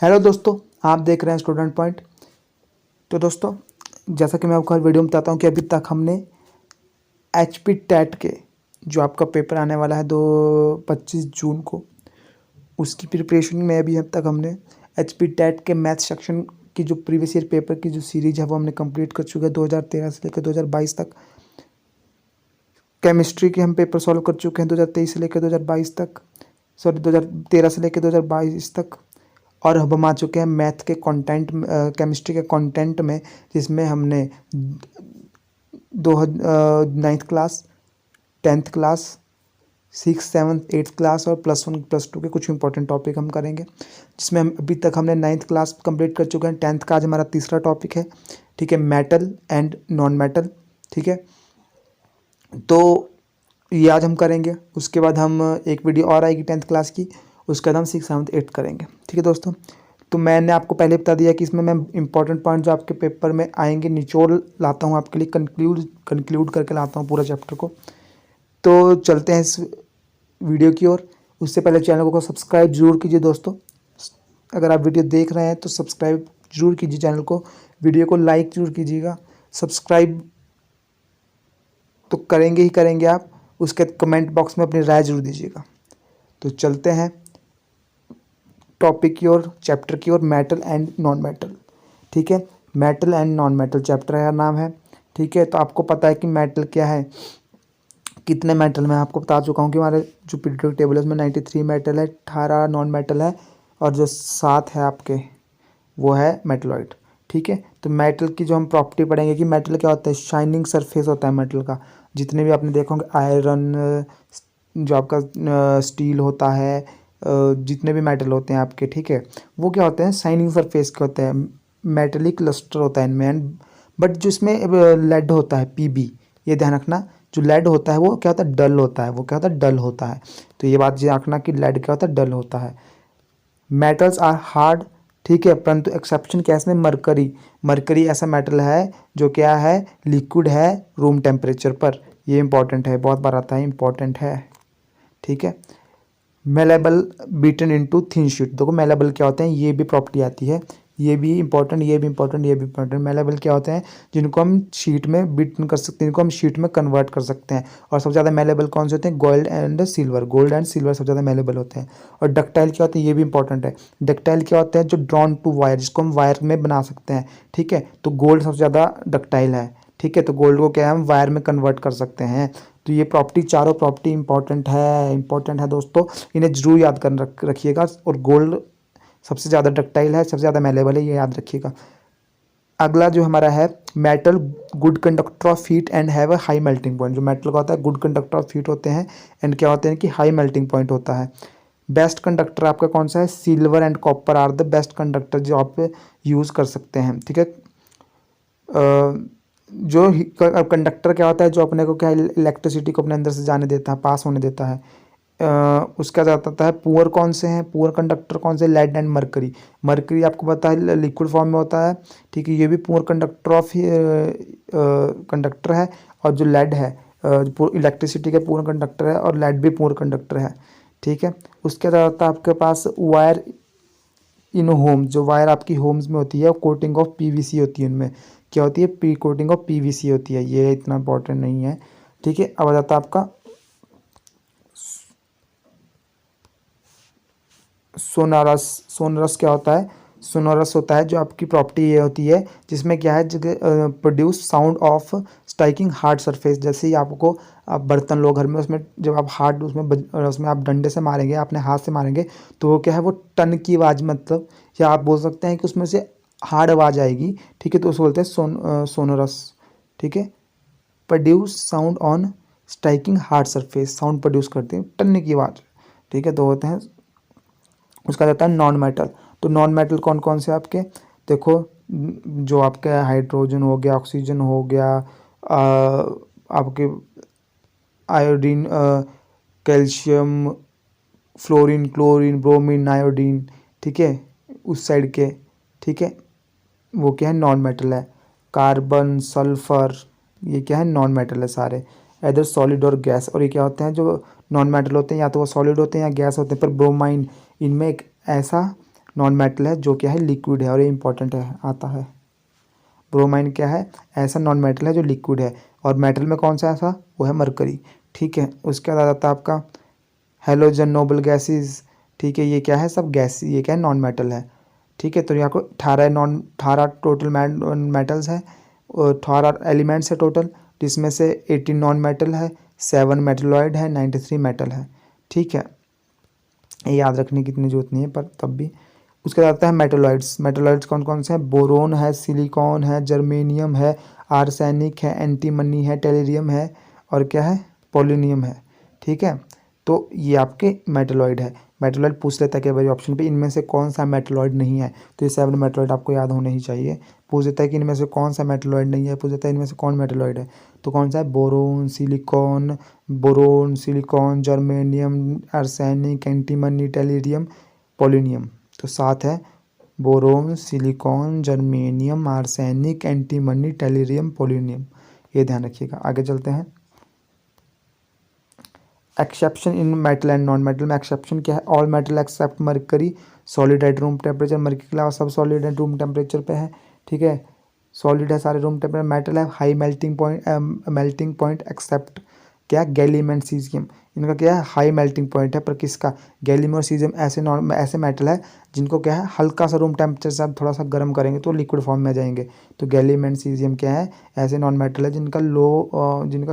Hello दोस्तों, आप देख रहे हैं स्टूडेंट पॉइंट। तो दोस्तों, जैसा कि मैं आपको हर वीडियो में बताता हूँ कि अभी तक हमने HP टेट के जो आपका पेपर आने वाला है 25 जून को, उसकी प्रिपरेशन में अभी अब तक हमने HP टेट के मैथ सेक्शन की जो प्रीवियस ईयर पेपर की जो सीरीज है वो हमने कंप्लीट कर चुके हैं 2013 से लेकर 2022 तक। केमिस्ट्री के हम पेपर सॉल्व कर चुके हैं 2023 से लेकर 2022 तक, सॉरी 2013 से लेकर 2022 तक। और अब हम आ चुके हैं मैथ के कंटेंट, केमिस्ट्री के कंटेंट में, जिसमें हमने 9th class, 10th class, 6th 7th 8th class और +1 +2 के कुछ इंपॉर्टेंट टॉपिक हम करेंगे। जिसमें हम अभी तक हमने 9th क्लास कंप्लीट कर चुके हैं। 10th का आज हमारा तीसरा टॉपिक है, ठीक है, मेटल एंड नॉन मेटल, ठीक है। तो ये आज हम करेंगे। उसके बाद हम एक वीडियो और आएगी 10th क्लास की, उसके बाद हम 6th 7th 8th करेंगे, ठीक है दोस्तों। तो मैंने आपको पहले बता दिया कि इसमें मैं इंपॉर्टेंट पॉइंट जो आपके पेपर में आएंगे निचोड़ लाता हूँ आपके लिए, कंक्लूड करके लाता हूँ पूरा चैप्टर को। तो चलते हैं इस वीडियो की ओर। उससे पहले चैनल को सब्सक्राइब जरूर कीजिए दोस्तों। अगर आप वीडियो देख रहे हैं तो सब्सक्राइब जरूर कीजिए चैनल को, वीडियो को लाइक जरूर कीजिएगा। सब्सक्राइब तो करेंगे ही करेंगे आप, उसके कमेंट बॉक्स में अपनी राय जरूर दीजिएगा। तो चलते हैं टॉपिक की ओर, चैप्टर की ओर, मेटल एंड नॉन मेटल, ठीक है। Metal and non metal chapter का नाम है, ठीक है। तो आपको पता है कि मेटल क्या है, कितने मेटल मैं आपको बता चुका हूँ कि हमारे जो पीरियोडिक टेबल है उसमें 93 मेटल है, 18 नॉन मेटल है और जो 7 है आपके वो है मेटलॉइड, ठीक है। तो मेटल की जो हम प्रॉपर्टी पढ़ेंगे कि मेटल क्या होता है, शाइनिंग सरफेस होता है मेटल का। जितने भी आपने देखा होंगे, आयरन, जो आपका स्टील होता है, जितने भी मेटल होते हैं आपके, ठीक है, वो क्या होते हैं, शाइनिंग सरफेस के होते हैं, मेटेलिक लस्टर होता है इनमें। बट जो इसमें लेड होता है PB, ये ध्यान रखना, जो लेड होता है वो क्या होता है, डल होता है। वो क्या होता है, डल होता है। तो ये बात ध्यान रखना कि लेड क्या होता है, डल होता है। मेटल्स आर हार्ड, ठीक है, परंतु एक्सेप्शन क्या है इसमें, मरकरी। मरकरी ऐसा मेटल है जो क्या है, लिक्विड है रूम टेम्परेचर पर। ये इंपॉर्टेंट है, बहुत बार आता है, इंपॉर्टेंट है, ठीक है। Malleable beaten into thin sheet, देखो मेलेबल क्या होते हैं, ये भी प्रॉपर्टी आती है, ये भी इंपॉर्टेंट, ये भी इंपॉर्टेंट, ये भी इंपॉर्टेंट। मेलेबल क्या होते हैं, जिनको हम शीट में बीटन कर सकते हैं, जिनको हम शीट में कन्वर्ट कर सकते हैं। और सबसे ज़्यादा मेलेबल कौन से होते हैं, gold and silver. Gold and silver सबसे ज़्यादा मेलेबल होते हैं। और डक्टाइल क्या होते हैं, ये भी इंपॉर्टेंट है। डक्टाइल क्या होते हैं, जो ड्रॉन टू वायर, जिसको हम वायर में बना सकते हैं, ठीक है। तो गोल्ड सबसे ज़्यादा डक्टाइल है, ठीक है। तो गोल्ड को क्या है, हम वायर में कन्वर्ट कर सकते हैं। तो ये प्रॉपर्टी, चारों प्रॉपर्टी इंपॉर्टेंट है दोस्तों, इन्हें जरूर याद कर रखिएगा। और गोल्ड सबसे ज़्यादा डक्टाइल है, सबसे ज़्यादा मेलेबल है, ये याद रखिएगा। अगला जो हमारा है, metal good conductor of heat and have a high melting point. जो मेटल का होता है, गुड कंडक्टर ऑफ हीट होते हैं एंड क्या होते हैं कि हाई मेल्टिंग पॉइंट होता है। बेस्ट कंडक्टर आपका कौन सा है, silver and copper are the best conductor जो आप यूज़ कर सकते हैं, ठीक है। जो कंडक्टर क्या होता है, जो अपने को क्या इलेक्ट्रिसिटी को अपने अंदर से जाने देता है, पास होने देता है, उसका जाता है। पुअर कौन से हैं, पुअर कंडक्टर कौन से, लेड एंड मरकरी। मरकरी आपको पता है लिक्विड फॉर्म में होता है, ठीक है, ये भी पुअर कंडक्टर ऑफ कंडक्टर है। और जो लेड है, इलेक्ट्रिसिटी के पुअर कंडक्टर है, और लेड भी पुअर कंडक्टर है, ठीक है। उसके बाद आपके पास वायर इन होम, जो वायर आपकी होम्स में होती है, कोटिंग ऑफ PVC होती है, उनमें क्या होती है, प्री कोटिंग ऑफ PVC होती है। ये इतना इंपॉर्टेंट नहीं है, ठीक है। अब आ जाता है आपका सोनारस। सोनरस क्या होता है, सोनरस होता है जो आपकी प्रॉपर्टी ये होती है, जिसमें क्या है, produce sound of striking hard surface. जैसे ही आपको, आप बर्तन लो घर में, उसमें जब आप हार्ड उसमें आप डंडे से मारेंगे, अपने हाथ से मारेंगे, तो वो क्या है, वो टन की आवाज़, मतलब, या आप बोल सकते हैं कि उसमें से हार्ड आवाज़ आएगी, ठीक है। तो उसको बोलते हैं सोनरस, ठीक है। Produce sound on striking hard surface, sound produce करते हैं टन की आवाज़, ठीक है। तो होते हैं, उसका रहता है नॉन मेटल। तो नॉन मेटल कौन कौन से आपके, देखो, जो आपका हाइड्रोजन हो गया, ऑक्सीजन हो गया, आपके iodine, calcium, fluorine, chlorine, bromine, iodine, ठीक है, उस साइड के, ठीक है, वो क्या है, नॉन मेटल है। कार्बन, सल्फर, ये क्या है, नॉन मेटल है सारे, इधर सॉलिड और गैस। और ये क्या होते हैं, जो नॉन मेटल होते हैं, या तो वो सॉलिड होते हैं या गैस होते हैं। पर ब्रोमाइन, इनमें एक ऐसा नॉन मेटल है जो क्या है लिक्विड है और ये इंपॉर्टेंट है आता है। ब्रोमाइन क्या है, ऐसा नॉन मेटल है जो लिक्विड है। और मेटल में कौन सा ऐसा, वो है मरकरी। ठीक है, उसके बाद आता है आपका हेलोजन, नोबल गैसेस। ठीक है, ये क्या है सब गैस, ये क्या है नॉन मेटल है। ठीक है, तो यहाँ को 18 टोटल मेटल्स है, 18 एलिमेंट्स है टोटल, जिसमें से 18 नॉन मेटल है, 7 मेटलॉइड है, 93 मेटल है। ठीक है, ये याद रखने की इतनी जरूरत नहीं है पर तब भी। उसके बाद आता है मेटलॉइड्स। मेटलॉइड्स कौन कौन से हैं, बोरोन है, सिलिकॉन है, जर्मेनियम है, आर्सेनिक है, एंटीमनी है, टेलेरियम है और क्या है पोलोनियम है। ठीक है, तो ये आपके मेटलॉइड है। मेटलॉइड पूछ लेता है कि भाई ऑप्शन पे इनमें से कौन सा मेटलॉइड नहीं है, तो ये 7 मेटलॉइड आपको याद होने ही चाहिए। पूछ देता है कि इनमें से कौन सा मेटलॉइड नहीं है, पूछ देता है इनमें से कौन मेटलॉइड है, तो कौन सा है boron, silicon, germanium, arsenic, antimony, tellurium, polonium. तो 7 है, boron, silicon, germanium, arsenic, antimony, tellurium, polonium. ये ध्यान रखिएगा। आगे चलते हैं। Exception in metal and non metal में एक्सेप्शन क्या है, all metal except mercury solid at room temperature. Mercury के अलावा सब सॉलिड है रूम टेम्परेचर पे है। ठीक है, सॉलिड है सारे रूम टेम्परेचर। मेटल है हाई मेल्टिंग पॉइंट एक्सेप्ट क्या, गैलियम एंड सीजियम। इनका क्या है हाई मेल्टिंग पॉइंट है, पर किसका, गैलियम और सीजियम ऐसे मेटल है जिनको क्या है हल्का सा रूम टेम्परेचर से आप थोड़ा सा गर्म करेंगे तो लिक्विड फॉर्म में आ जाएंगे। तो गैलियम एंड सीजियम क्या है, ऐसे नॉन मेटल है जिनका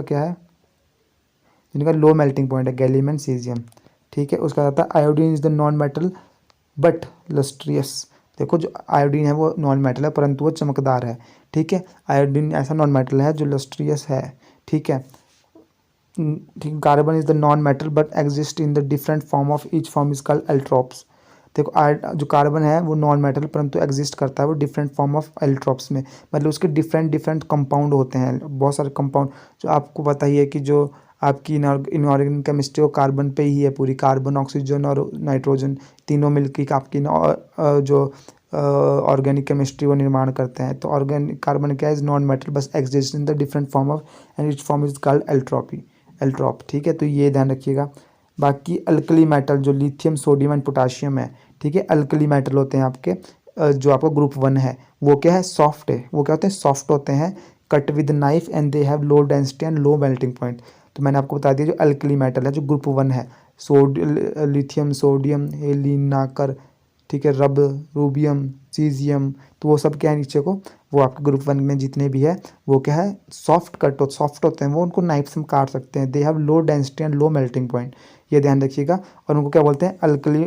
क्या है, जिनका लो मेल्टिंग पॉइंट है, गैलियम एंड सीजियम। ठीक है, उसका आता है iodine is the non metal but lustrous. देखो जो आयोडीन है वो नॉन मेटल है परंतु वो चमकदार है। ठीक है, आयोडीन ऐसा नॉन मेटल है जो लस्ट्रियस है। ठीक है, ठीक। Carbon is the non metal but exist in the different form of each form is called allotropes. देखो जो कार्बन है वो नॉन मेटल परंतु एग्जिस्ट करता है वो डिफरेंट फॉर्म ऑफ एल्ट्रॉप्स में, मतलब उसके डिफरेंट कंपाउंड होते हैं, बहुत सारे कंपाउंड। जो आपको पता ही है कि जो आपकी इनऑर्गेनिक केमिस्ट्री वो कार्बन पे ही है पूरी, कार्बन, ऑक्सीजन और नाइट्रोजन तीनों मिलकर आपकी जो ऑर्गेनिक केमिस्ट्री वो निर्माण करते हैं। तो ऑर्गेनिक कार्बन क्या इज नॉन मेटल बस exist in the different form of and each form is called allotrope. ठीक है, तो ये ध्यान रखिएगा। बाकी अल्कली मेटल जो लिथियम, सोडियम एंड पोटाशियम है, ठीक है, अल्कली मेटल होते हैं आपके। जो आपका ग्रुप 1 है वो क्या है सॉफ्ट है, वो क्या होते हैं सॉफ्ट होते हैं, cut with knife and they have low density and low melting point. तो मैंने आपको बता दिया जो अल्कली मेटल है जो ग्रुप 1 है, लिथियम, सोडियम, हेलिनाकर, ठीक है, रूबियम, सीजियम, तो वो सब क्या है नीचे को, वो आपके ग्रुप 1 में जितने भी है वो क्या है सॉफ्ट होते हैं, वो उनको नाइफ से काट सकते हैं। They have low density and low melting point, ये ध्यान रखिएगा। और उनको क्या बोलते हैं अल्कली,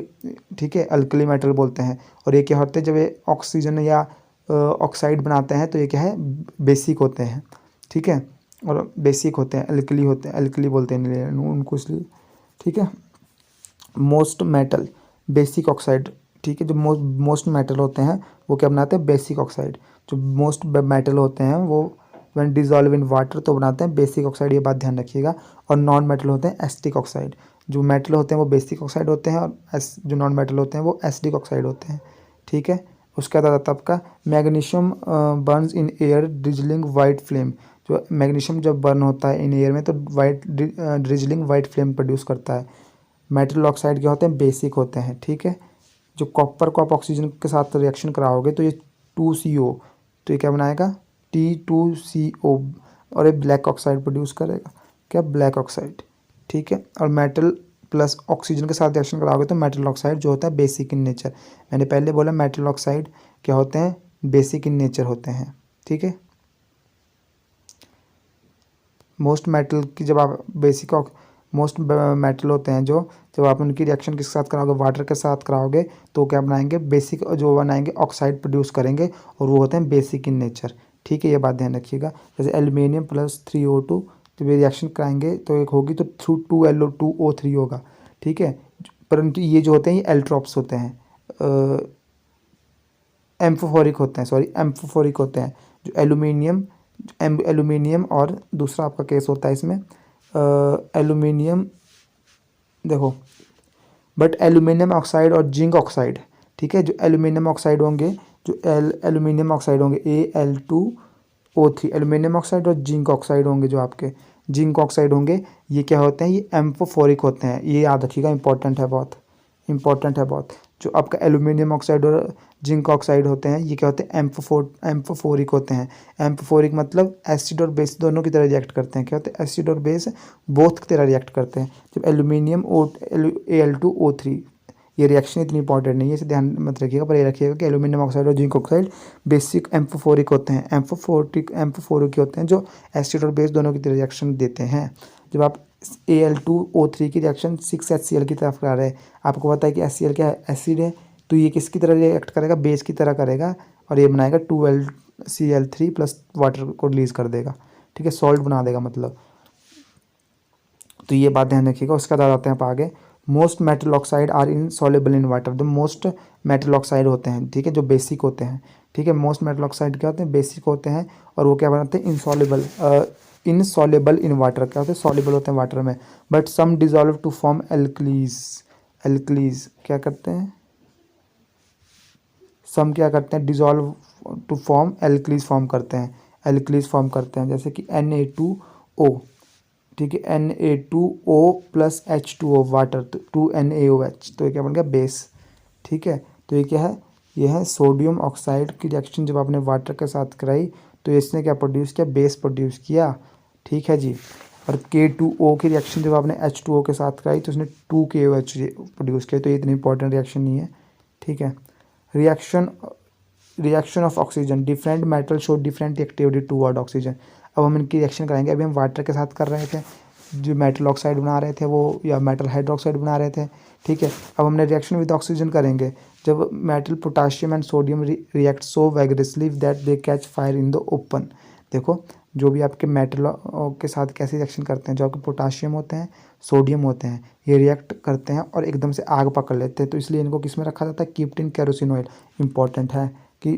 ठीक है, अल्कली मेटल बोलते हैं। और ये क्या होते हैं जब ये ऑक्सीजन या ऑक्साइड बनाते हैं तो ये क्या है बेसिक होते हैं। ठीक है, और बेसिक होते हैं, अल्कली होते हैं, अल्कली बोलते हैं उनको इसलिए। ठीक है, मोस्ट मेटल बेसिक ऑक्साइड। ठीक है, जो मोस्ट मेटल होते हैं वो क्या बनाते हैं बेसिक ऑक्साइड। जो मोस्ट मेटल होते हैं वो व्हेन डिजॉल्व इन वाटर तो बनाते हैं बेसिक ऑक्साइड, ये बात ध्यान रखिएगा। और नॉन मेटल होते हैं एसिटिक ऑक्साइड। जो मेटल होते हैं वो बेसिक ऑक्साइड होते हैं और जो नॉन मेटल होते हैं वो एसिटिक ऑक्साइड होते हैं। ठीक है, उसके बाद आता है आपका magnesium Burns in air drizzling white flame. जो मैग्नीशियम जब बर्न होता है इन एयर में तो ड्रिजलिंग वाइट फ्लेम प्रोड्यूस करता है। मेटल ऑक्साइड क्या होते हैं बेसिक होते हैं। ठीक है, जो कॉपर को आप ऑक्सीजन के साथ रिएक्शन कराओगे तो ये 2CO, तो ये क्या बनाएगा T2CO और ये ब्लैक ऑक्साइड प्रोड्यूस करेगा, क्या ब्लैक ऑक्साइड। ठीक है, और मेटल प्लस ऑक्सीजन के साथ रिएक्शन कराओगे तो मेटल ऑक्साइड जो होता है बेसिक इन नेचर। मैंने पहले बोला मेटल ऑक्साइड क्या होते हैं बेसिक इन नेचर होते हैं। ठीक है, मोस्ट मेटल की जब आप मोस्ट मेटल होते हैं जो जब आप उनकी रिएक्शन किसके साथ कराओगे वाटर के साथ कराओगे तो क्या बनाएंगे बेसिक जो बनाएंगे ऑक्साइड प्रोड्यूस करेंगे और वो होते हैं बेसिक इन नेचर। ठीक है, ये बात ध्यान रखिएगा। जैसे एल्यूमिनियम प्लस 3O2 जब ये रिएक्शन कराएंगे तो एक होगी तो 2LO2O3 होगा। ठीक है, परंतु ये जो होते हैं ये एल्ट्रॉप्स होते हैं, एम्फोफोरिक होते हैं। जो एल्यूमिनियम और दूसरा आपका केस होता है इसमें एल्यूमिनियम, देखो बट एल्यूमिनियम ऑक्साइड और जिंक ऑक्साइड। ठीक है, जो एल्यूमिनियम ऑक्साइड होंगे Al2O3 एल्यूमिनियम ऑक्साइड और जिंक ऑक्साइड होंगे, जो आपके जिंक ऑक्साइड होंगे ये क्या होते हैं ये एम्फोफोरिक होते हैं। ये याद रखिएगा, इंपॉर्टेंट है बहुत। जो आपका एल्यूमिनियम ऑक्साइड और जिंक ऑक्साइड होते हैं, ये क्या होते हैं, एम्फोफोरिक होते हैं। एम्फोफोरिक मतलब एसिड और बेस दोनों की तरह रिएक्ट करते हैं। क्या होते हैं, एसिड और बेस बोथ की तरह रिएक्ट करते हैं। जब एल्यूमिनियम Al2O3, ये रिएक्शन इतनी इंपॉर्टेंट नहीं है, इसे ध्यान मत रखिएगा, पर ये रखिएगा कि एल्यूमिनियम ऑक्साइड और जिंक ऑक्साइड बेसिक एम्फोफोरिक होते हैं। एम्फोफोरिक होते हैं जो एसिड और बेस दोनों की तरह रिएक्शन देते हैं। जब आप Al2O3 की रिएक्शन 6HCl की तरफ करा रहे हैं, आपको पता है कि HCl क्या है, एसिड है, तो ये किसकी तरह रिएक्ट करेगा, बेस की तरह करेगा, और ये बनाएगा 2HCl3 प्लस वाटर को रिलीज कर देगा। ठीक है, सॉल्ट बना देगा मतलब। तो ये बात ध्यान रखिएगा। उसके बाद आते हैं आप आगे, most metal oxide are insoluble in water. जो मोस्ट मेटल ऑक्साइड होते हैं, ठीक है, जो बेसिक होते हैं, ठीक है, मोस्ट मेटल ऑक्साइड क्या होते हैं, बेसिक होते हैं, और वो क्या बनाते हैं, इनसॉल्युबल इन वाटर। क्या होते हैं, सॉल्युबल होते हैं वाटर में, but some dissolve to form alkalis. Alkalis क्या करते हैं, सम क्या करते हैं, dissolve to form alkalis form करते हैं, एल्कलीज फॉर्म करते हैं, जैसे कि Na2O, ठीक है, Na2O प्लस H2O वाटर, तो 2NaOH, तो ये क्या बन गया, बेस। ठीक है, तो ये क्या है, ये है सोडियम ऑक्साइड की रिएक्शन जब आपने वाटर के साथ कराई तो इसने क्या प्रोड्यूस किया, बेस प्रोड्यूस किया। ठीक है जी। और K2O की रिएक्शन जब आपने H2O के साथ कराई तो उसने 2KOH प्रोड्यूस किया। तो ये इतनी इंपॉर्टेंट रिएक्शन नहीं है। ठीक है, reaction of oxygen, different metal show different activity toward oxygen. अब हम इनकी रिएक्शन कराएंगे। अभी हम वाटर के साथ कर रहे थे, जो मेटल ऑक्साइड बना रहे थे वो, या मेटल हाइड्रोक्साइड बना रहे थे। ठीक है, अब हमने रिएक्शन विद ऑक्सीजन करेंगे। जब metal potassium and sodium react so vigorously that they catch fire in the open. देखो, जो भी आपके मेटल के साथ कैसे रिएक्शन करते हैं, जो आपके पोटाशियम होते हैं, सोडियम होते हैं, ये रिएक्ट करते हैं और एकदम से आग पकड़ लेते हैं। तो इसलिए इनको किस में रखा जाता है, कीप्ड इन केरोसिन ऑयल। इंपॉर्टेंट है कि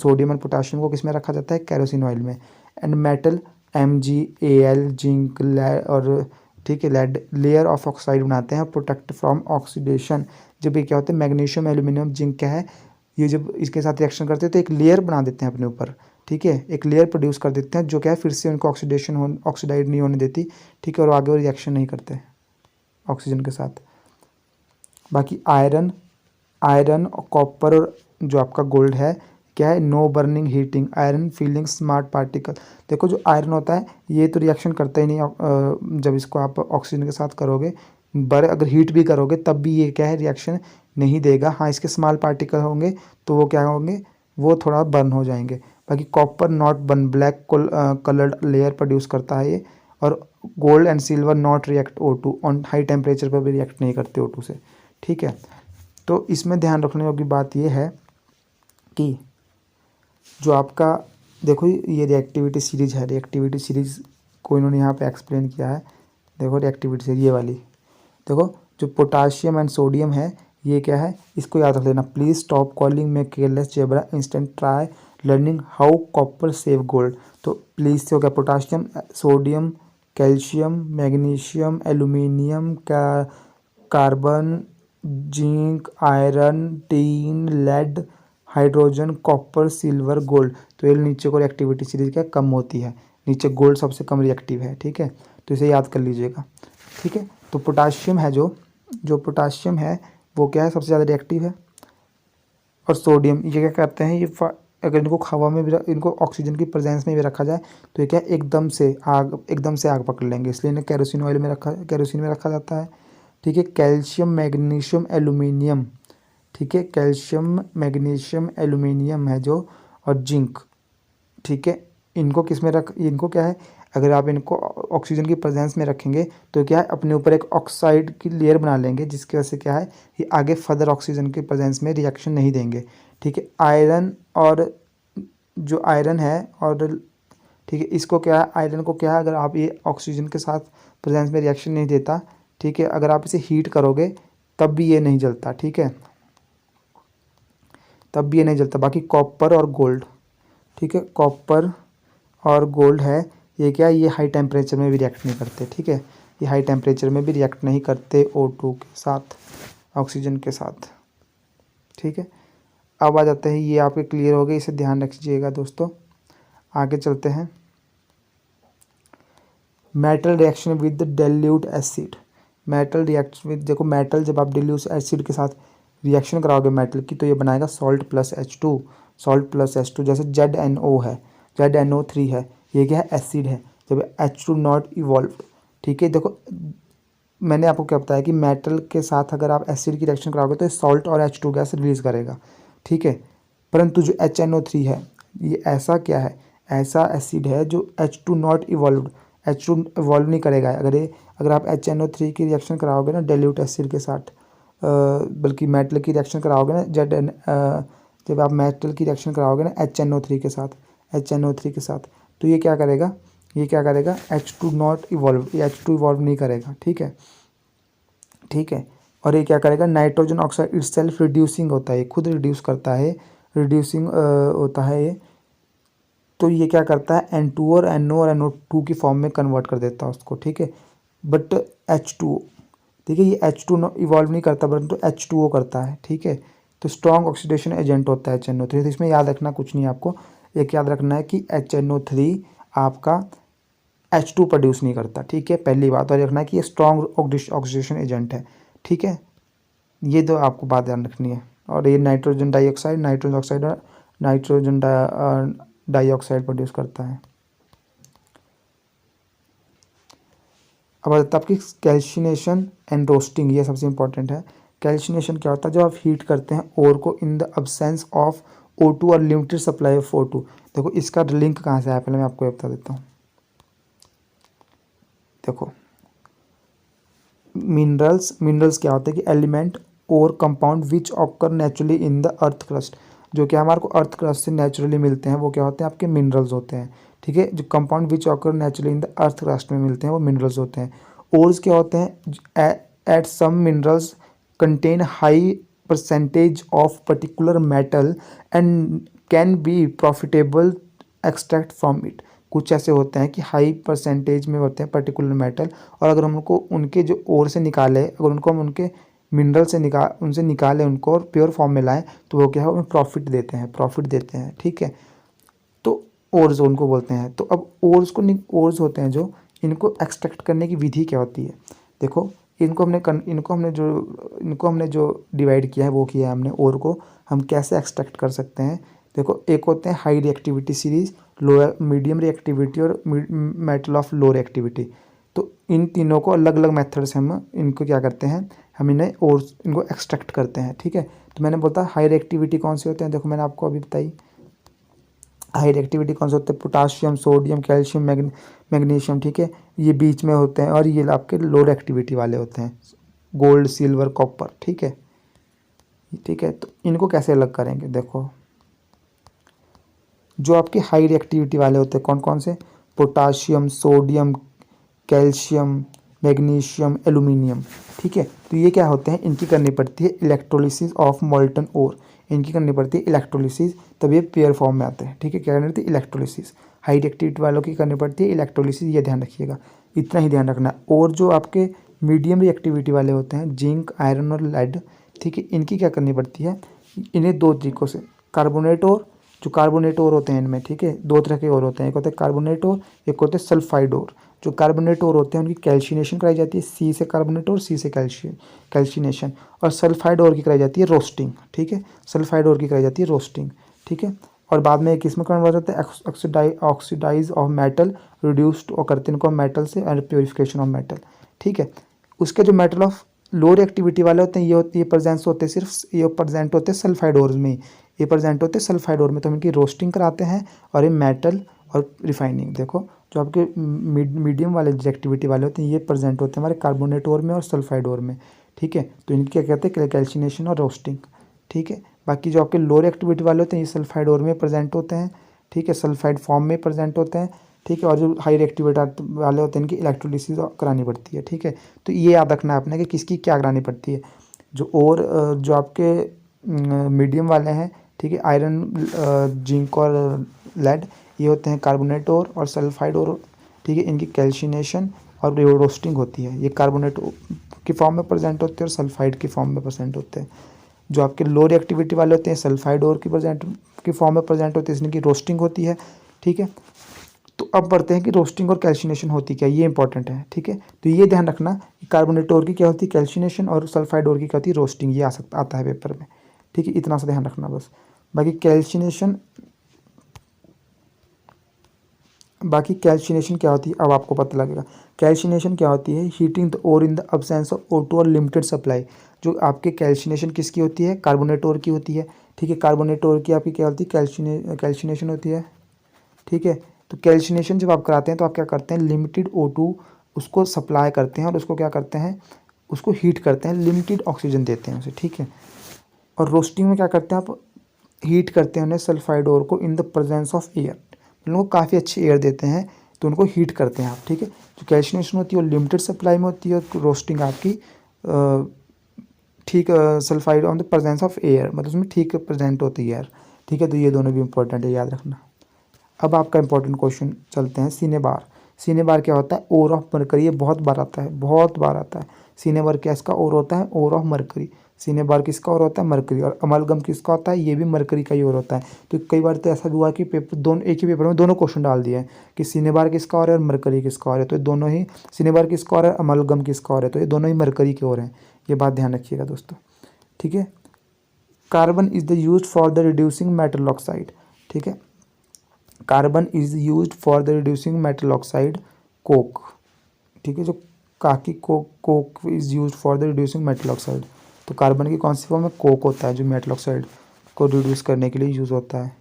सोडियम और पोटाशियम को किस में रखा जाता है, केरोसिन ऑयल में। एंड मेटल MgAl, जिंक और ठीक है, लेड लेयर ऑफ ऑक्साइड बनाते हैं, प्रोटेक्ट फ्रॉम ऑक्सीडेशन। जब ये क्या होते हैं, मैग्नीशियम, एल्यूमिनियम, जिंक क्या है, ये जब इसके साथ रिएक्शन करते हैं तो एक लेयर बना देते हैं अपने ऊपर। ठीक है, एक लेयर प्रोड्यूस कर देते हैं जो क्या है, फिर से उनको ऑक्सीडाइड नहीं होने देती। ठीक है, और आगे वो रिएक्शन नहीं करते ऑक्सीजन के साथ। बाकी आयरन और कॉपर और जो आपका गोल्ड है, क्या है, no burning heating, iron feeling smart particle. देखो, जो आयरन होता है ये तो रिएक्शन करता ही नहीं। जब इसको आप ऑक्सीजन के साथ करोगे, अगर हीट भी करोगे तब भी ये क्या है, रिएक्शन नहीं देगा। हाँ, इसके स्मॉल पार्टिकल होंगे तो वो क्या होंगे, वो थोड़ा बर्न हो जाएंगे। बाकी copper not burn, black coloured layer produce करता है ये। और gold and silver not react O2 on high temperature पर भी रिएक्ट नहीं करते O2 से। ठीक है, तो इसमें ध्यान रखने योग्य बात ये है कि जो आपका, देखो ये रिएक्टिविटी सीरीज है, रिएक्टिविटी सीरीज को इन्होंने यहाँ पे एक्सप्लेन किया है। देखो रिएक्टिविटी सीरीज ये वाली, देखो जो पोटाशियम एंड सोडियम है, ये क्या है, इसको याद रख लेना। Please stop calling me careless zebra, instant try learning how copper save gold. तो प्लीज से हो गया potassium, sodium, calcium, magnesium, aluminium, carbon, zinc, iron, tin, lead, hydrogen, copper, silver, gold. तो ये नीचे को रिएक्टिविटी सीरीज क्या कम होती है, नीचे गोल्ड सबसे कम रिएक्टिव है। ठीक है, तो इसे याद कर लीजिएगा। ठीक है, तो पोटाशियम है, जो पोटाशियम है वो क्या है, सबसे ज़्यादा रिएक्टिव है। और सोडियम, ये क्या करते हैं, ये अगर इनको हवा में भी इनको ऑक्सीजन की प्रेजेंस में भी रखा जाए तो ये क्या एकदम से आग पकड़ लेंगे, इसलिए इन्हें केरोसिन में रखा जाता है। ठीक है, कैल्शियम, मैग्नीशियम, एल्यूमिनियम, ठीक है, कैल्शियम, मैग्नीशियम, एल्यूमिनियम है जो, और जिंक। ठीक है, इनको इनको क्या है, अगर आप इनको ऑक्सीजन की प्रेजेंस में रखेंगे तो क्या है, अपने ऊपर एक ऑक्साइड की लेयर बना लेंगे, जिसकी वजह से क्या है, ये आगे फर्दर ऑक्सीजन की प्रेजेंस में रिएक्शन नहीं देंगे। ठीक है, आयरन और जो आयरन है, और ठीक है, इसको क्या है, आयरन को क्या है, अगर आप ये ऑक्सीजन के साथ प्रेजेंस में रिएक्शन नहीं देता, ठीक है, अगर आप इसे हीट करोगे तब भी ये नहीं जलता। ठीक है, तब भी ये नहीं जलता। बाकी कॉपर और गोल्ड, ठीक है, कॉपर और गोल्ड है, ये क्या है, ये हाई टेम्परेचर में भी रिएक्ट नहीं करते। ठीक है, ये हाई टेम्परेचर में भी रिएक्ट नहीं करते O2 के साथ, ऑक्सीजन के साथ। ठीक है, अब आ जाते हैं, ये आपके क्लियर हो गए, इसे ध्यान रखिएगा दोस्तों। आगे चलते हैं, metal reaction with dilute acid. Metal reaction with, देखो मेटल जब आप डाइल्यूट एसिड के साथ रिएक्शन कराओगे मेटल की तो ये बनाएगा salt plus H2, salt plus H2। जैसे ZNO है, ZNO3 है, ये क्या है, एसिड है, जब H2 नॉट इवॉल्व। ठीक है, देखो मैंने आपको क्या बताया कि मेटल के साथ अगर आप एसिड की रिएक्शन कराओगे तो सॉल्ट और H2 गैस रिलीज करेगा। ठीक है, परंतु जो HNO3 है ये ऐसा क्या है, ऐसा एसिड है जो H2 not evolve, H2 evolve नहीं करेगा। अगर आप HNO3 की रिएक्शन कराओगे ना डाइल्यूट एसिड के साथ, बल्कि मेटल की रिएक्शन कराओगे ना जब आप मेटल की रिएक्शन कराओगे ना HNO3 के साथ, HNO3 के साथ, तो ये क्या करेगा, ये क्या करेगा, H2 नॉट इवॉल्व, ये H2 इवॉल्व नहीं करेगा। ठीक है, ठीक है, और ये क्या करेगा, नाइट्रोजन ऑक्साइड इटसेल्फ रिड्यूसिंग होता है, खुद रिड्यूस करता है, रिड्यूसिंग होता है ये। तो ये क्या करता है, N2 और NO और NO2 की फॉर्म में कन्वर्ट कर देता है उसको। ठीक है, बट H2, ठीक है, ये H2 इवॉल्व नहीं करता परंतु H2O करता है। ठीक है, तो स्ट्रॉन्ग ऑक्सीडेशन एजेंट होता है HNO3। तो इसमें याद रखना कुछ नहीं, आपको एक याद रखना है कि HNO3 आपका H2 प्रोड्यूस नहीं करता। ठीक है, पहली बात। और रखना है कि ये स्ट्रॉन्ग ऑक्सीडेशन एजेंट है। ठीक है, ये दो आपको बात ध्यान रखनी है। और ये नाइट्रोजन डाइऑक्साइड, नाइट्रोजन ऑक्साइड और नाइट्रोजन डाइऑक्साइड प्रोड्यूस करता है। अब आता है आपकी कैल्शिनेशन एंड रोस्टिंग, ये सबसे इंपॉर्टेंट है। कैल्शिनेशन क्या होता है, जब आप हीट करते हैं ओर को इन द अब्सेंस ऑफ O2 और लिमिटेड सप्लाई ऑफ O2। देखो इसका लिंक कहाँ से आया, पहले मैं आपको बता देता हूँ। देखो मिनरल्स क्या होते हैं कि एलिमेंट और compound which occur naturally in the earth crust, जो कि हमारे को अर्थ क्रस्ट से नेचुरली मिलते हैं, वो क्या होते हैं, आपके मिनरल्स होते हैं। ठीक है, जो compound which occur naturally in the earth crust में मिलते हैं वो मिनरल्स होते हैं। ओर्स क्या होते हैं, at some minerals contain high percentage of particular metal and can be profitable extract from it. कुछ ऐसे होते हैं कि हाई परसेंटेज में होते हैं पर्टिकुलर मेटल, और अगर हम उनको उनके जो ओर से निकाले, अगर उनको हम उनके मिनरल से उनसे निकालें उनको और प्योर फॉर्म में लाएं तो वो क्या है, हमें प्रॉफिट देते हैं। ठीक है, तो ओर्स उनको बोलते हैं। तो अब ओर्स होते हैं जो, इनको एक्सट्रैक्ट करने की विधि क्या होती है। देखो इनको हमने जो डिवाइड किया है वो किया है हमने, ओर को हम कैसे एक्सट्रैक्ट कर सकते हैं। देखो एक होते हैं high reactivity series, lower medium reactivity और मेटल ऑफ लो रिएक्टिविटी। तो इन तीनों को अलग अलग मेथड से हम इनको क्या करते हैं, हम इन्हें और इनको एक्सट्रैक्ट करते हैं। ठीक है, तो मैंने बोलता हाई रिएक्टिविटी कौन से होते हैं, देखो मैंने आपको अभी बताई हाई रिएक्टिविटी कौन से होते हैं, पोटाशियम, सोडियम, कैल्शियम, मैग्नीशियम। ठीक है, ये बीच में होते हैं, और ये आपके लो रिएक्टिविटी वाले होते हैं, गोल्ड, सिल्वर, कॉपर। ठीक है, ठीक है, तो इनको कैसे अलग करेंगे। देखो जो आपके हाई रिएक्टिविटी वाले होते हैं कौन कौन से, potassium, sodium, calcium, magnesium, aluminium. ठीक है, तो ये क्या होते हैं, इनकी करनी पड़ती है इलेक्ट्रोलिसिस ऑफ मोल्टन ओर, इनकी करनी पड़ती है इलेक्ट्रोलिसिस, तब ये पेयर फॉर्म में आते हैं। ठीक है, क्या करनी पड़ती है, इलेक्ट्रोलिसिस। हाई रिएक्टिविटी वालों की करनी पड़ती है इलेक्ट्रोलिसिस, ये ध्यान रखिएगा, इतना ही ध्यान रखना है। और जो आपके मीडियम रिएक्टिविटी वाले होते हैं, जिंक, आयरन और लेड, ठीक है, इनकी क्या करनी पड़ती है, इन्हें दो तरीक़ों से, कार्बोनेट और, जो कार्बोनेट और होते हैं इनमें, ठीक है, दो तरह के और होते हैं, एक होते हैं कार्बोनेट और, एक होते हैं सल्फाइड और। जो कार्बोनेट और होते हैं उनकी कैल्शिनेशन कराई जाती है, सी से कार्बोनेट और, सी से कैल्शिनेशन। और सल्फाइड और की कराई जाती है रोस्टिंग। ठीक है, सल्फाइड और की कराई जाती है रोस्टिंग। ठीक है, और बाद में किस में कन्वर्ट होता है, ऑक्सीडाइज ऑफ मेटल, रिड्यूस्ड और करते हैं इनको मेटल से, और प्योरिफिकेशन ऑफ मेटल। ठीक है, उसके जो मेटल ऑफ लो रिएक्टिविटी वाले होते हैं, ये प्रेजेंट होते हैं, सिर्फ ये प्रेजेंट होते हैं सल्फाइड ओर में, ये प्रेजेंट होते हैं सल्फाइड ओर में, तो हम इनकी रोस्टिंग कराते हैं, और ये मेटल और रिफाइनिंग। देखो जो आपके मीडियम वाले रिएक्टिविटी वाले होते हैं ये प्रेजेंट होते हैं हमारे कार्बोनेट ओर में और सल्फाइड ओर में। ठीक है, तो इनकी क्या कहते हैं, कैल्शिनेशन और रोस्टिंग। ठीक है, बाकी जो आपके लो रिएक्टिविटी वाले होते हैं ये सल्फाइड ओर में प्रेजेंट होते हैं। ठीक है, सल्फाइड फॉर्म में प्रेजेंट होते हैं। ठीक है, और जो हाई रिएक्टिविटी वाले होते हैं इनकी इलेक्ट्रोलिसिस करानी पड़ती है। ठीक है, तो ये याद रखना है आपने कि किसकी क्या करानी पड़ती है। जो आपके मीडियम वाले हैं, ठीक है, आयरन, जिंक और लेड, ये होते हैं कार्बोनेट और सल्फाइड और। ठीक है, इनकी कैल्शिनेशन और रोस्टिंग होती है, ये कार्बोनेट की फॉर्म में प्रेजेंट होते हैं और सल्फाइड की फॉर्म में प्रेजेंट होते हैं। जो आपके लो रिएक्टिविटी वाले होते हैं सल्फाइड और की फॉर्म में प्रेजेंट होती है, इनकी रोस्टिंग होती है। ठीक है, तो अब बढ़ते हैं कि रोस्टिंग और कैल्शिनेशन होती क्या है, ये इंपॉर्टेंट है। ठीक है, तो ये ध्यान रखना कि कार्बोनेट ओर की क्या होती है कैल्शिनेशन और सल्फाइड ओर की क्या होती है रोस्टिंग, ये आता है पेपर में। ठीक है, इतना सा ध्यान रखना बस। बाकी कैल्शिनेशन क्या होती है अब आपको पता लगेगा। कैल्शिनेशन क्या होती है, heating the ore in the absence of O2 और लिमिटेड सप्लाई। जो आपके कैल्शिनेशन किसकी होती है, कार्बोनेट ओर की होती है। ठीक है, कार्बोनेट ओर की आपकी क्या होती है कैल्शिनेशन होती है। ठीक है, तो कैल्शिनेशन जब आप कराते हैं तो आप क्या करते हैं, लिमिटेड O2 उसको सप्लाई करते हैं और उसको क्या करते हैं, उसको हीट करते हैं, लिमिटेड ऑक्सीजन देते हैं उसे। ठीक है, और रोस्टिंग में क्या करते हैं आप, हीट करते हैं उन्हें सल्फाइड ओर को in the presence of air, उनको काफ़ी अच्छी एयर देते हैं तो उनको हीट करते हैं आप। ठीक है, जो कैल्शिनेशन होती है वो लिमिटेड सप्लाई में होती है और रोस्टिंग आपकी ठीक sulphide on the presence of air, मतलब उसमें ठीक प्रेजेंट होती है एयर। ठीक है, तो ये दोनों भी इंपॉर्टेंट है, याद रखना। अब आपका इंपॉर्टेंट क्वेश्चन चलते हैं, सीने बार। सीने बार क्या होता है, ओर ऑफ मरकरी, ये बहुत बार आता है, बहुत बार आता है। सीने बार क्या इसका ओर होता है, ओर ऑफ मरकरी। सीने बार किसका ओर होता है, मरकरी। और अमलगम किसका होता है, ये भी मरकरी का ही ओर होता है। तो कई बार तो ऐसा भी हुआ कि पेपर दोनों एक ही पेपर में दोनों क्वेश्चन डाल दिए हैं कि सीने बार किसका ओर है और मरकरी किसका ओर है। तो ये दोनों ही, सीने बार किसका ओर है, अमलगम किसका ओर है, तो ये दोनों ही मरकरी के ओर हैं। ये बात ध्यान रखिएगा दोस्तों। ठीक है, carbon is the use for the reducing metal oxide. ठीक है, carbon is use for the reducing metal oxide Coke. ठीक है, जो काकी Coke is use for the reducing metal oxide. तो कार्बन की कौन सी फॉर्म में, कोक होता है जो मेटल ऑक्साइड को रिड्यूस करने के लिए यूज होता है।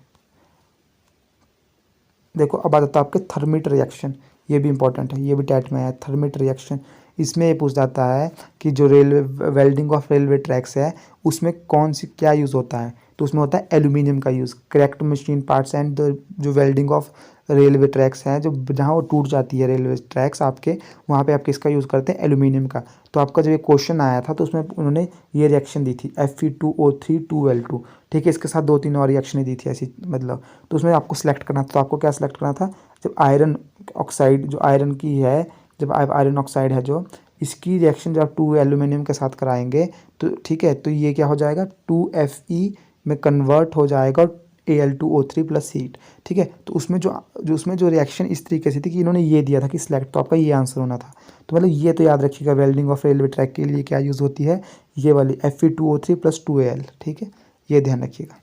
देखो अब आ जाता है आपके थर्मिट रिएक्शन, ये भी इंपॉर्टेंट है, ये भी टैट में है, थर्मिट रिएक्शन। इसमें ये पूछ जाता है कि जो railway welding of railway tracks है उसमें कौन सी क्या यूज़ होता है, तो उसमें होता है एल्यूमिनियम का use. Correct machine parts and जो वेल्डिंग ऑफ रेलवे ट्रैक्स हैं, जो जहाँ वो टूट जाती है रेलवे ट्रैक्स आपके, वहाँ पे आप किसका यूज़ करते हैं, एल्यूमिनियम का। तो आपका जब ये क्वेश्चन आया था तो उसमें उन्होंने ये रिएक्शन दी थी Fe2O3 2L2। ठीक है, इसके साथ 2-3 और रिएक्शनें दी थी ऐसी, मतलब। तो उसमें आपको सेलेक्ट करना था, तो आपको क्या सेलेक्ट करना था, जब आयरन ऑक्साइड, जो आयरन की है, जब आयरन ऑक्साइड है जो, इसकी रिएक्शन जब आप 2 एल्यूमिनियम के साथ कराएंगे तो ठीक है, तो ये क्या हो जाएगा, 2Fe में कन्वर्ट हो जाएगा और Al2O3 प्लस हीट। ठीक है, तो उसमें जो रिएक्शन इस तरीके से थी कि इन्होंने ये दिया था कि सिलेक्ट, तो आपका ये आंसर होना था। तो मतलब ये तो याद रखिएगा, वेल्डिंग ऑफ रेलवे ट्रैक के लिए क्या यूज़ होती है, ये वाली Fe2O3 प्लस 2Al। ठीक है, ये ध्यान रखिएगा।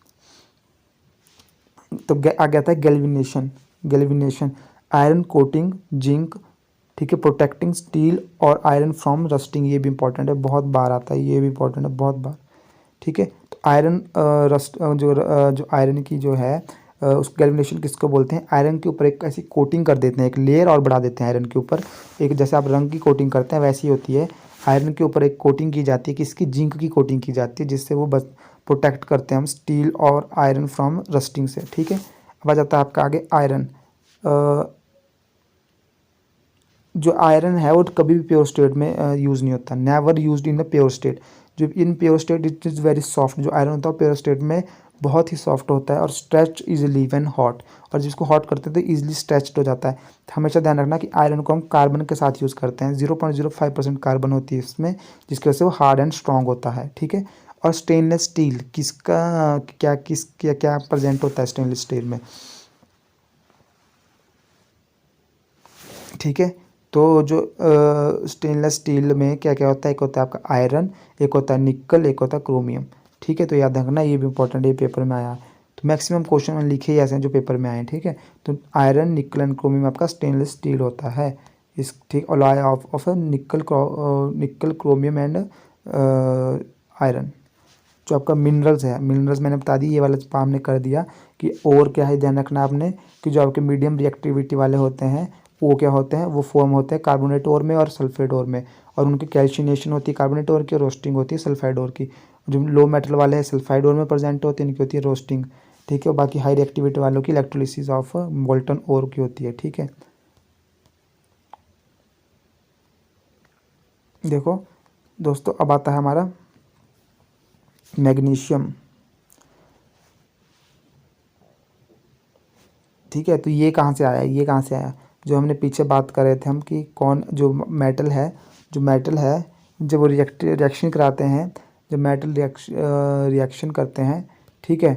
तो आ गया था गैल्वेनेशन, आयरन कोटिंग जिंक। ठीक है, प्रोटेक्टिंग स्टील और आयरन फ्रॉम रस्टिंग, ये भी इंपॉर्टेंट है, बहुत बार आता है, ये भी इंपॉर्टेंट है, बहुत बार। ठीक है, तो आयरन रस्ट जो आयरन की जो है उस गैल्वेनेशन किसको बोलते हैं, आयरन के ऊपर एक ऐसी कोटिंग कर देते हैं, एक लेयर और बढ़ा देते हैं आयरन के ऊपर। एक जैसे आप रंग की कोटिंग करते हैं वैसी होती है, आयरन के ऊपर एक कोटिंग की जाती है, किसकी, जिंक की कोटिंग की जाती है, जिससे वो बस प्रोटेक्ट करते हैं हम स्टील और आयरन फ्रॉम रस्टिंग से। ठीक है, अब आ जाता है आपका आगे आयरन। जो आयरन है वो कभी भी प्योर स्टेट में यूज़ नहीं होता, never used in the pure state. जो in pure state it is very soft, जो आयरन होता है प्योर स्टेट में बहुत ही सॉफ्ट होता है और स्ट्रेच इजीली व्हेन हॉट, और जिसको हॉट करते हैं तो ईजिली स्ट्रेच्ड हो जाता है। तो हमेशा ध्यान रखना कि आयरन को हम कार्बन के साथ यूज़ करते हैं, 0.05% कार्बन होती है इसमें, जिसकी वजह से वो हार्ड एंड स्ट्रॉन्ग होता है। ठीक है, और स्टेनलेस स्टील किसका क्या प्रेजेंट होता है स्टेनलेस स्टील में। ठीक है, तो जो स्टेनलेस स्टील में क्या क्या होता है, एक होता है आपका आयरन, एक होता है निकल, एक होता है क्रोमियम। ठीक है, तो याद रखना, ये भी इंपॉर्टेंट है, पेपर में आया। तो मैक्सिमम क्वेश्चन मैंने लिखे ही ऐसे हैं जो पेपर में आए हैं। ठीक है, तो आयरन निकल एंड क्रोमियम आपका स्टेनलेस स्टील होता है। इस ठीक, अलॉय ऑफ निकल क्रोमियम एंड आयरन। जो आपका मिनरल्स है, मिनरल्स मैंने बता दी, ये वाला काम हमने कर दिया कि और क्या है, ध्यान रखना आपने कि जो आपके मीडियम रिएक्टिविटी वाले होते हैं वो क्या होते हैं, वो फॉर्म होते हैं कार्बोनेट ओर में और सल्फेट ओर में, और उनकी कैल्शिनेशन होती है कार्बोनेट ओर की और रोस्टिंग होती है सल्फाइड ओर की। जो लो मेटल वाले हैं सल्फाइड ओर में प्रेजेंट होती है, इनकी होती है रोस्टिंग। ठीक है, बाकी हाई रिएक्टिविटी वालों की इलेक्ट्रोलिसिस ऑफ मोल्टन ओर की होती है। ठीक है, देखो दोस्तों अब आता है हमारा मैग्नीशियम। ठीक है, तो ये कहाँ से आया, ये कहाँ से आया, जो हमने पीछे बात कर रहे थे हम कि कौन जो मेटल है, जब वो रिएक्शन कराते हैं, जब मेटल रिएक्शन करते हैं, ठीक है,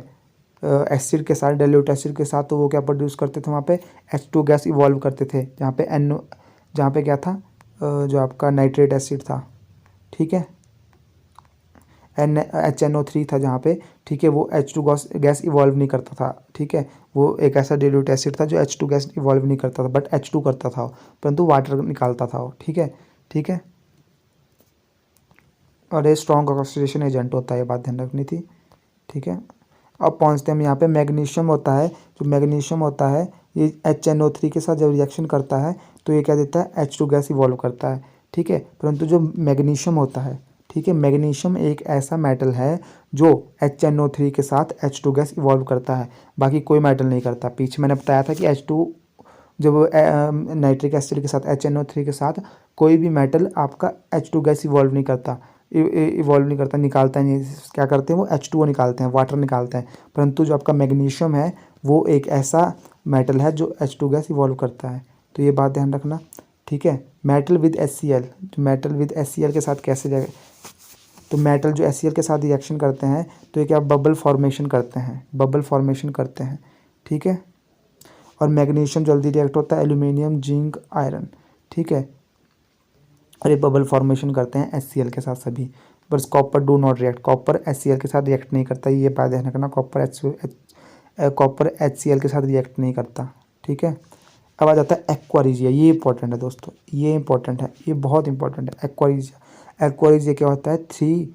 एसिड के साथ, डाइल्यूट एसिड के साथ, तो वो क्या प्रोड्यूस करते थे वहाँ पे, H2 गैस इवॉल्व करते थे, जहाँ पे क्या था, जो आपका नाइट्रेट एसिड था, ठीक है, HNO3 था जहाँ पे, ठीक है, वो H2 गैस इवॉल्व नहीं करता था, ठीक है, वो एक ऐसा डाइल्यूट एसिड था जो H2 गैस इवॉल्व नहीं करता था, बट H2 करता था, परंतु वाटर निकालता था वो, ठीक है, ठीक है। और ये स्ट्रॉन्ग ऑक्सीडेशन एजेंट होता है, ये बात ध्यान रखनी थी, ठीक है। अब पहुँचते हैं हम यहाँ पे, मैग्नीशियम होता है, जो मैग्नीशियम होता है ये HNO3 के साथ जब रिएक्शन करता है तो ये क्या देता है, H2 गैस इवॉल्व करता है, ठीक है, परंतु जो मैग्नीशियम होता है, ठीक है, मैग्नीशियम एक ऐसा मेटल है जो HNO3 के साथ H2 गैस इवॉल्व करता है, बाकी कोई मेटल नहीं करता। पीछे मैंने बताया था कि H2 जब नाइट्रिक एसिड के साथ HNO3 के साथ कोई भी मेटल आपका H2 गैस इवॉल्व नहीं करता, निकालता नहीं, क्या करते हैं वो H2O निकालते हैं, वाटर निकालते हैं, परंतु जो आपका मैग्नीशियम है वो एक ऐसा मेटल है जो H2 गैस इवॉल्व करता है, तो ये बात ध्यान रखना, ठीक है। मेटल विद HCl, जो मेटल विद HCl के साथ कैसे जाए, तो मेटल जो HCl के साथ रिएक्शन करते हैं तो ये क्या बबल फॉर्मेशन करते हैं, ठीक है। और मैग्नीशियम जल्दी रिएक्ट होता है एल्यूमिनियम, जिंक, आयरन, ठीक है, और ये बबल फॉर्मेशन करते हैं HCl के साथ सभी, बस copper do not react, copper HCl के साथ रिएक्ट नहीं करता, ये बात ध्यान रखना, कॉपर HCl के साथ रिएक्ट नहीं करता, ठीक है। अब आ जाता है एक्वारिजिया, ये इंपॉर्टेंट है दोस्तों, ये इंपॉर्टेंट है, ये बहुत इंपॉर्टेंट है। एक्वारिजिया क्या होता है, 3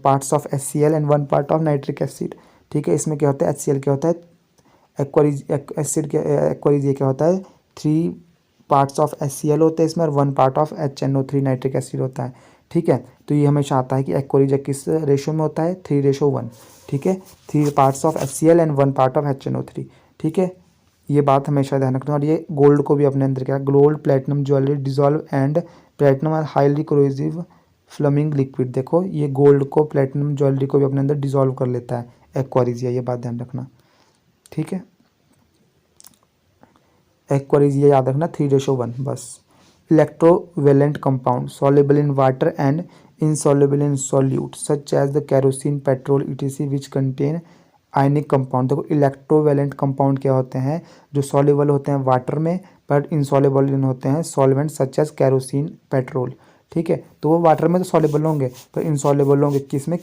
parts of HCl and 1 part of nitric acid, ठीक है। इसमें क्या होता है, HCl क्या होता है, एक्वारिजिया क्या होता है, 3 पार्ट्स ऑफ HCl होते हैं इसमें और 1 part of HNO3 nitric acid होता है, ठीक है। तो ये हमेशा आता है कि एक्वारिजिया किस रेशो में होता है, 3:1, ठीक है, 3 parts of HCl and 1 part of HNO3, ठीक है, ये बात हमेशा ध्यान रखना। और ये गोल्ड को भी अपने अंदर क्या, gold platinum jewellery dissolve and platinum और हाईली कोरोसिव फ्लमिंग लिक्विड, देखो ये गोल्ड को, प्लेटिनम ज्वेलरी को भी अपने अंदर डिजॉल्व कर लेता है एक्वारिजिया, ये बात ध्यान रखना, ठीक है। एक्वारिजिया याद रखना 3:1 बस। Electrovalent compound soluble in water and insoluble in solute such as the kerosene, petrol etc which contain ionic compound. देखो इलेक्ट्रोवेलेंट कंपाउंड क्या होते हैं, जो सॉल्युबल होते हैं वाटर में पर इनसॉल्युबल होते हैं solvent such as kerosene, petrol, ठीक है। तो वो वाटर में तो सॉल्युबल होंगे पर इनसॉल्युबल होंगे किसमें,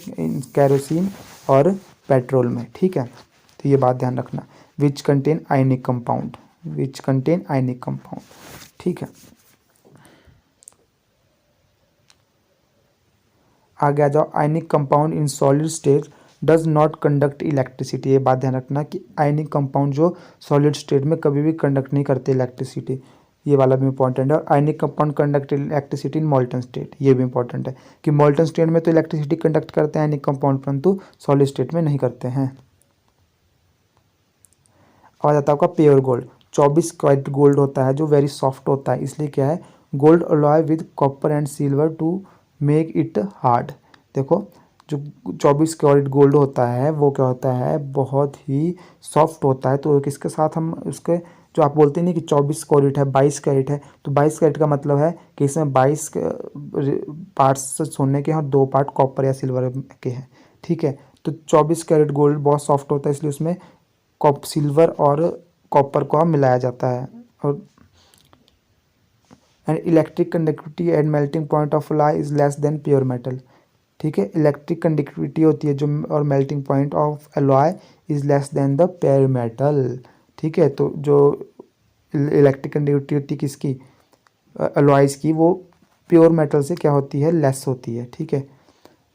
कैरोसिन और पेट्रोल में, ठीक है। तो ये बात ध्यान रखना, विच कंटेन आयनिक कंपाउंड, ठीक है। आगे आ जाओ, ionic compound in solid state does not conduct electricity, ये बात ध्यान रखना कि आयनिक कंपाउंड जो सॉलिड स्टेट में कभी भी कंडक्ट नहीं करते इलेक्ट्रिसिटी, ये वाला भी इंपॉर्टेंट है। और ionic compound conduct electricity in molten state, ये भी इंपॉर्टेंट है कि मोल्टन स्टेट में तो इलेक्ट्रिसिटी कंडक्ट करते हैं आयनिक कंपाउंड, परंतु सॉलिड स्टेट में नहीं करते हैं। आ जाता है आपका प्योर गोल्ड, 24 कैरेट गोल्ड होता है जो वेरी सॉफ्ट होता है, इसलिए क्या है, gold alloy with copper and silver to make it hard. देखो जो 24 कैरेट गोल्ड होता है वो क्या होता है, बहुत ही सॉफ्ट होता है, तो किसके साथ हम उसके, जो आप बोलते नहीं कि 24 कैरेट है, 22 कैरेट है, तो 22 कैरेट का मतलब है कि इसमें 22 पार्ट्स सोने के हैं और 2 पार्ट कॉपर या सिल्वर के हैं, ठीक है। तो 24 कैरेट गोल्ड बहुत सॉफ्ट होता है, इसलिए उसमें सिल्वर और कॉपर को मिलाया जाता है। और and electric conductivity and melting point of alloy is less than pure metal, ठीक है। इलेक्ट्रिक कंडक्टिविटी होती है जो, और melting point of alloy is less than the pure metal, ठीक है। तो जो इलेक्ट्रिक कंडक्टिविटी होती है किसकी, एलॉयज की, वो प्योर मेटल से क्या होती है, लेस होती है, ठीक है।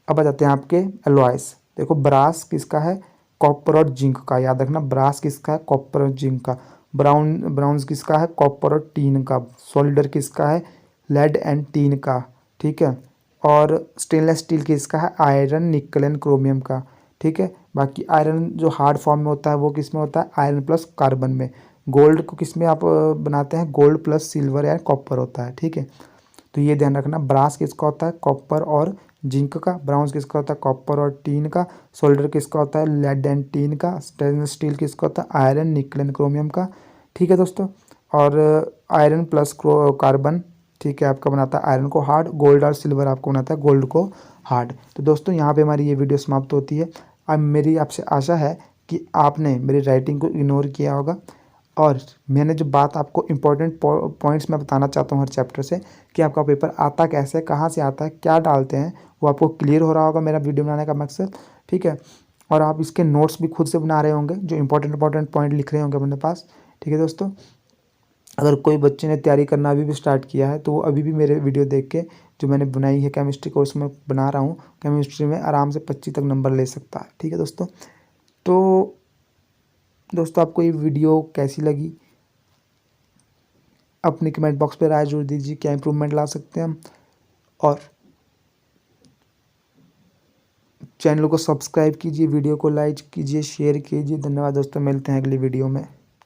अब आ जाते हैं आपके एलॉयज, देखो ब्रास किसका है, कॉपर और जिंक का, याद रखना ब्रास किसका है, कॉपर और जिंक का। ब्राउन्स किसका है, कॉपर और टीन का। सोल्डर किसका है, लेड एंड टीन का, ठीक है। और स्टेनलेस स्टील किसका है, आयरन, निकल एंड क्रोमियम का, ठीक है। बाकी आयरन जो हार्ड फॉर्म में होता है वो किस में होता है, आयरन प्लस कार्बन में। गोल्ड को किस में आप बनाते हैं, गोल्ड प्लस सिल्वर या कॉपर होता है, ठीक है। तो ये ध्यान रखना, ब्रास किसका होता है, कॉपर और जिंक का। ब्राउन्स किसका होता है, कॉपर और टीन का। सोल्डर किसका होता है, लेड एंड टीन का। स्टेनलेस स्टील किसका होता है, आयरन, निकल एंड क्रोमियम का, ठीक है दोस्तों। और आयरन प्लस कार्बन, ठीक है, आपका बनाता है आयरन को हार्ड। गोल्ड और सिल्वर आपको बनाता है गोल्ड को हार्ड। तो दोस्तों यहाँ पे हमारी ये वीडियो समाप्त होती है। अब मेरी आपसे आशा है कि आपने मेरी राइटिंग को इग्नोर किया होगा और मैंने जो बात आपको इम्पोर्टेंट पॉइंट्स मैं बताना चाहता हूँ हर चैप्टर से कि आपका पेपर आता कैसे है, कहाँ से आता है, क्या डालते हैं, वो आपको क्लियर हो रहा होगा मेरा वीडियो बनाने का मकसद। ठीक है, और आप इसके नोट्स भी खुद से बना रहे होंगे, जो इंपॉर्टेंट पॉइंट लिख रहे होंगे अपने पास। ठीक है दोस्तों, अगर कोई बच्चे ने तैयारी करना अभी भी स्टार्ट किया है तो वो अभी भी मेरे वीडियो देख के जो मैंने बनाई है केमिस्ट्री कोर्स में बना रहा हूँ, केमिस्ट्री में आराम से 25 तक नंबर ले सकता है। ठीक है दोस्तों, तो दोस्तों आपको ये वीडियो कैसी लगी अपनी कमेंट बॉक्स पे राय जरूर दीजिए, क्या इंप्रूवमेंट ला सकते हैं हम, और चैनल को सब्सक्राइब कीजिए, वीडियो को लाइक कीजिए, शेयर कीजिए। धन्यवाद दोस्तों, मिलते हैं अगली वीडियो में।